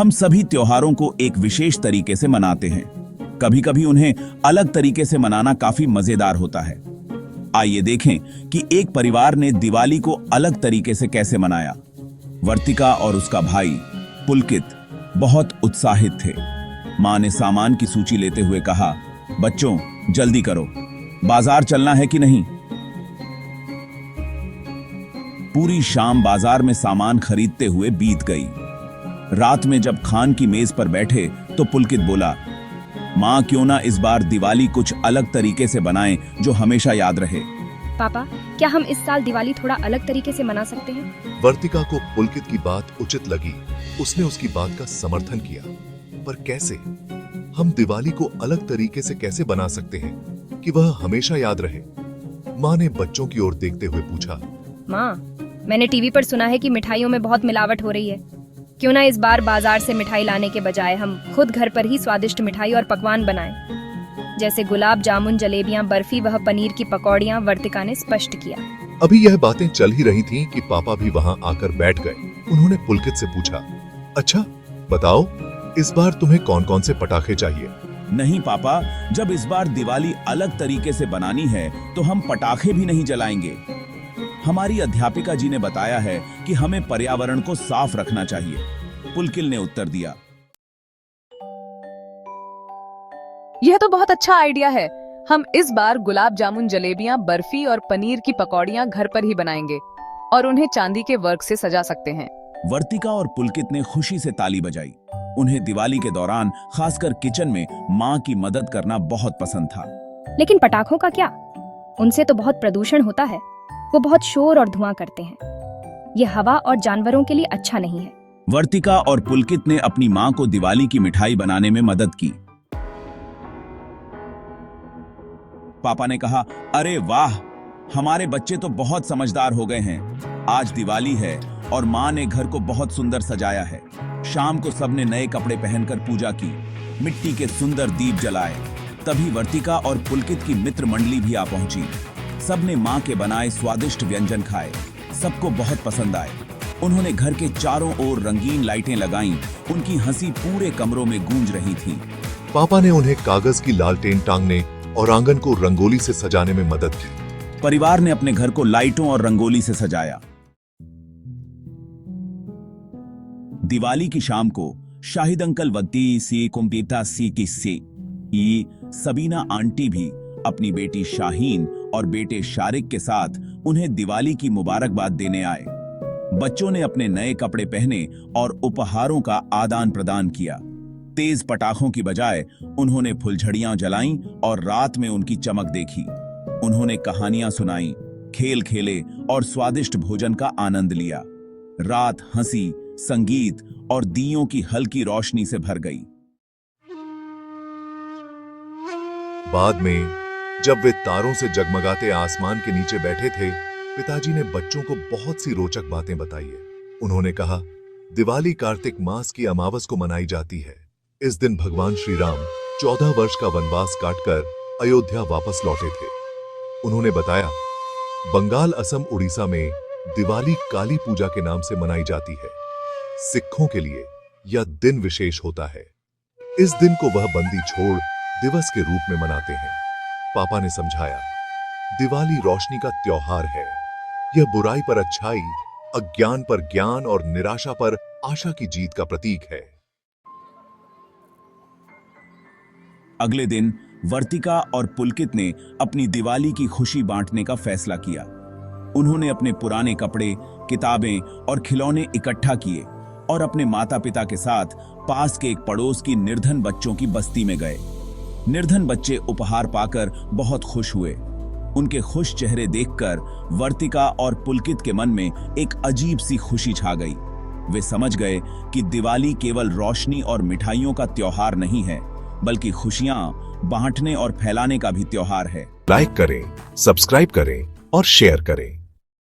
हम सभी त्योहारों को एक विशेष तरीके से मनाते हैं। कभी कभी उन्हें अलग तरीके से मनाना काफी मजेदार होता है। आइए देखें कि एक परिवार ने दिवाली को अलग तरीके से कैसे मनाया। वर्तिका और उसका भाई पुलकित बहुत उत्साहित थे। मां ने सामान की सूची लेते हुए कहा, बच्चों जल्दी करो, बाजार चलना है कि नहीं। पूरी शाम बाजार में सामान खरीदते हुए बीत गई। रात में जब खान की मेज पर बैठे तो पुलकित बोला, मां क्यों ना इस बार दिवाली कुछ अलग तरीके से बनाएं जो हमेशा याद रहे। पापा, क्या हम इस साल दिवाली थोड़ा अलग तरीके से मना सकते हैं? वर्तिका को पुलकित की बात उचित लगी। उसने उसकी बात का समर्थन किया। पर कैसे? हम दिवाली को अलग तरीके से कैसे बना सकते हैं कि वह हमेशा याद रहे? मां ने बच्चों की ओर देखते हुए पूछा। माँ, मैंने टीवी पर सुना है कि मिठाइयों में बहुत मिलावट हो रही है। क्यों ना इस बार बाजार से मिठाई लाने के बजाय हम खुद घर पर ही स्वादिष्ट मिठाई और पकवान बनाएं, जैसे गुलाब जामुन, जलेबियां, बर्फी व पनीर की पकौड़ियां। वर्तिका ने स्पष्ट किया। अभी यह बातें चल ही रही थीं कि पापा भी वहां आकर बैठ गए। उन्होंने पुलकित से पूछा, अच्छा बताओ, इस बार तुम्हें कौन कौन से पटाखे चाहिए? नहीं पापा, जब इस बार दिवाली अलग तरीके से बनानी है तो हम पटाखे भी नहीं जलाएंगे। हमारी अध्यापिका जी ने बताया है कि हमें पर्यावरण को साफ रखना चाहिए। पुलकित ने उत्तर दिया। यह तो बहुत अच्छा आइडिया है। हम इस बार गुलाब जामुन, जलेबियां, बर्फी और पनीर की पकौड़ियां घर पर ही बनाएंगे और उन्हें चांदी के वर्क से सजा सकते हैं। वर्तिका और पुलकित ने खुशी से ताली बजाई। उन्हें दिवाली के दौरान खासकर किचन में मां की मदद करना बहुत पसंद था। लेकिन पटाखों का क्या? उनसे तो बहुत प्रदूषण होता है। वो बहुत शोर और धुआं करते हैं। ये हवा और जानवरों के लिए अच्छा नहीं है। वर्तिका और पुलकित ने अपनी मां को दिवाली की मिठाई बनाने में मदद की। पापा ने कहा, अरे वाह, हमारे बच्चे तो बहुत समझदार हो गए हैं। आज दिवाली है और मां ने घर को बहुत सुंदर सजाया है। शाम को सबने नए कपड़े पहनकर पूजा की, मिट्टी के सुंदर दीप जलाए। तभी वर्तिका और पुलकित की मित्र मंडली भी आ पहुंची। सबने मां के बनाए स्वादिष्ट व्यंजन खाए। सबको बहुत पसंद आए। उन्होंने घर के चारों ओर रंगीन लाइटें लगाईं। उनकी हंसी पूरे कमरों में गूंज रही थी। पापा ने उन्हें कागज की लालटेन टांगने और आंगन को रंगोली से सजाने में मदद की। परिवार ने अपने घर को लाइटों और रंगोली से सजाया। दिवाली की शाम को शाहिद अंकल वद्दी सी कुंपीता सी किस्से सबीना आंटी भी अपनी बेटी शाहीन और बेटे शारिक के साथ उन्हें दिवाली की मुबारकबाद देने आए। बच्चों ने अपने नए कपड़े पहने और उपहारों का आदान प्रदान किया। तेज पटाखों की बजाय उन्होंने फुलझड़ियां जलाईं और रात में उनकी चमक देखी। उन्होंने कहानियां सुनाई, खेल खेले और स्वादिष्ट भोजन का आनंद लिया। रात हंसी, संगीत और दियों की हल्की रोशनी से भर गई। बाद में जब वे तारों से जगमगाते आसमान के नीचे बैठे थे, पिताजी ने बच्चों को बहुत सी रोचक बातें बताई है। उन्होंने कहा, दिवाली कार्तिक मास की अमावस को मनाई जाती है। इस दिन भगवान श्री राम 14 वर्ष का वनवास काटकर अयोध्या वापस लौटे थे। उन्होंने बताया, बंगाल, असम, उड़ीसा में दिवाली काली पूजा के नाम से मनाई जाती है। सिखों के लिए यह दिन विशेष होता है। इस दिन को वह बंदी छोड़ दिवस के रूप में मनाते हैं। पापा ने समझाया, दिवाली रोशनी का त्योहार है। यह बुराई पर अच्छाई, अज्ञान पर ज्ञान और निराशा पर आशा की जीत का प्रतीक है। अगले दिन वर्तिका और पुलकित ने अपनी दिवाली की खुशी बांटने का फैसला किया। उन्होंने अपने पुराने कपड़े, किताबें और खिलौने इकट्ठा किए और अपने माता पिता के साथ पास के एक पड़ोस की निर्धन बच्चों की बस्ती में गए। निर्धन बच्चे उपहार पाकर बहुत खुश हुए। उनके खुश चेहरे देखकर वर्तिका और पुलकित के मन में एक अजीब सी खुशी छा गई। वे समझ गए कि दिवाली केवल रोशनी और मिठाइयों का त्योहार नहीं है, बल्कि खुशियां बांटने और फैलाने का भी त्योहार है। लाइक करें, सब्सक्राइब करें और शेयर करें।